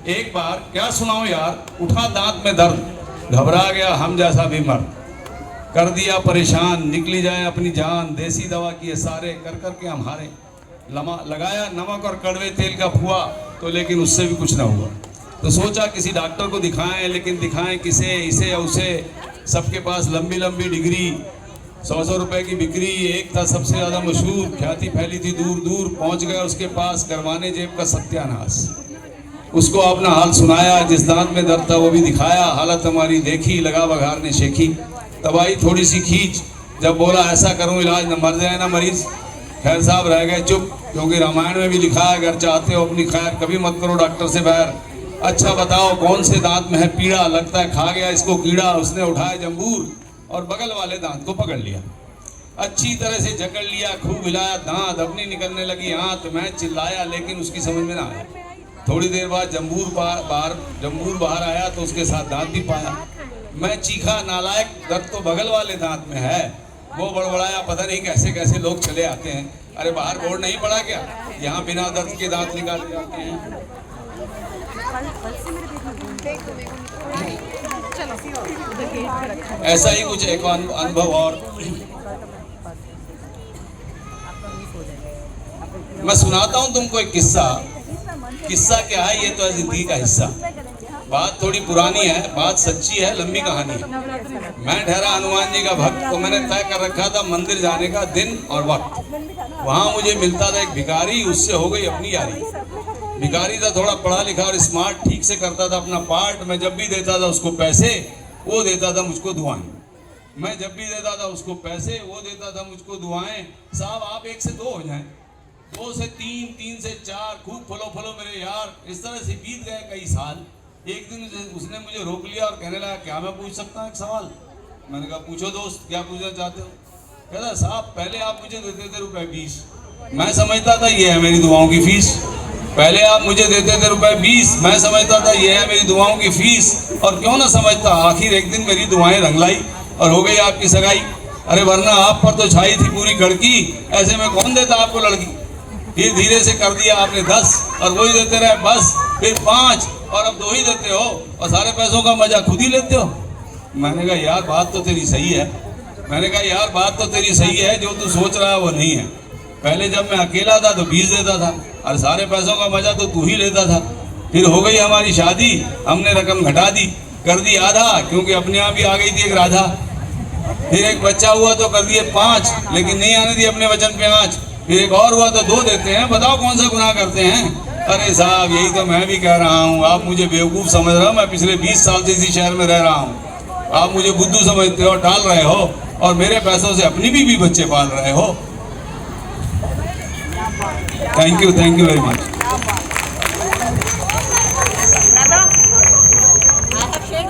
एक बार क्या सुनाऊं यार, उठा दांत में दर्द, घबरा गया हम जैसा भी मर्द, कर दिया परेशान, निकली जाए अपनी जान, देसी दवा किए सारे, कर कर के हम हारे, लगाया नमक और कड़वे तेल का फुआ तो लेकिन उससे भी कुछ ना हुआ। तो सोचा किसी डॉक्टर को दिखाएं, लेकिन दिखाएं किसे, इसे या उसे, सबके पास लंबी लंबी डिग्री, 100 रुपए की बिक्री, एक था सबसे ज़्यादा मशहूर, ख्याति फैली थी दूर दूर, पहुंच गए उसके पास, करवाने जेब का सत्यानाश। उसको अपना हाल सुनाया, जिस दांत में दर्द था वो भी दिखाया, हालत हमारी देखी, लगा बघार ने शेखी, तब आई थोड़ी सी खींच, जब बोला ऐसा करूं इलाज न मर जाए ना मरीज। खैर साहब रह गए चुप, क्योंकि रामायण में भी लिखा है, अगर चाहते हो अपनी खैर कभी मत करो डॉक्टर से बैर। अच्छा बताओ कौन से दांत में है पीड़ा, लगता है खा गया इसको कीड़ा। उसने उठाया जंबूर और बगल वाले दांत को पकड़ लिया, अच्छी तरह से जकड़ लिया, खूब हिलाया दांत, अपनी निकलने लगी आंत। मैं चिल्लाया लेकिन उसकी समझ में ना आया। थोड़ी देर बाद जंबूर बाहर आया तो उसके साथ दांत भी पाया। मैं चीखा नालायक, दर्द तो बगल वाले दांत में है। वो बड़बड़ाया, पता नहीं कैसे कैसे लोग चले आते हैं। अरे बाहर बोर्ड नहीं पड़ा क्या, यहाँ बिना दर्द के दांत निकाले जाते हैं। ऐसा ही कुछ एक अनुभव और मैं सुनाता हूँ तुमको एक किस्सा। किस्सा क्या है, ये तो है जिंदगी का हिस्सा। बात थोड़ी पुरानी है, बात सच्ची है, लंबी कहानी है। मैं ठहरा हनुमान जी का भक्त, तो मैंने तय कर रखा था मंदिर जाने का दिन और वक्त। वहां मुझे मिलता था एक भिखारी, उससे हो गई अपनी यारी। भिखारी था थोड़ा पढ़ा लिखा और स्मार्ट, ठीक से करता था अपना पार्ट। मैं जब भी देता था उसको पैसे, वो देता था मुझको दुआएं। मैं जब भी देता था उसको पैसे, वो देता था मुझको दुआएं। साहब आप 1 से 2 हो जाएं, 2 से 3, 3 से 4, खूब फलो मेरे यार। इस तरह से बीत गए कई साल। एक दिन उसने मुझे रोक लिया और कहने लगा, क्या मैं पूछ सकता हूँ एक सवाल? मैंने कहा पूछो दोस्त, क्या पूछना चाहते हो? कहता साहब पहले आप मुझे देते थे ₹20, मैं समझता था ये है मेरी दुआओं की फीस। पहले आप मुझे देते थे ₹20, मैं समझता था ये है मेरी दुआओं की फीस। और क्यों ना समझता, आखिर एक दिन मेरी दुआएं रंग लाई और हो गई आपकी सगाई। अरे वरना आप पर तो छाई थी पूरी गड़की, ऐसे में कौन देता आपको लड़की? फिर धीरे से कर दिया आपने 10 और वही देते रहे बस, फिर 5 और अब 2 ही देते हो और सारे पैसों का मजा खुद ही लेते हो। मैंने कहा यार बात तो तेरी सही है। जो तू सोच रहा है वो नहीं है। पहले जब मैं अकेला था तो 20 देता था और सारे पैसों का मजा तो तू ही लेता था। फिर हो गई हमारी शादी, हमने रकम घटा दी, कर दी आधा, क्योंकि अपने आप ही आ गई थी एक राधा। फिर एक बच्चा हुआ तो कर दिए 5, लेकिन नहीं आने दी अपने वचन पे आँच। फिर एक और हुआ तो 2 देते हैं। बताओ कौन सा गुनाह करते हैं? अरे साहब यही तो मैं भी कह रहा हूँ, आप मुझे बेवकूफ़ समझ रहे हो। मैं पिछले 20 साल से इसी शहर में रह रहा हूँ, आप मुझे बुद्धू समझते हो, टाल रहे हो और मेरे पैसों से अपनी भी बच्चे पाल रहे हो। Thank you very much.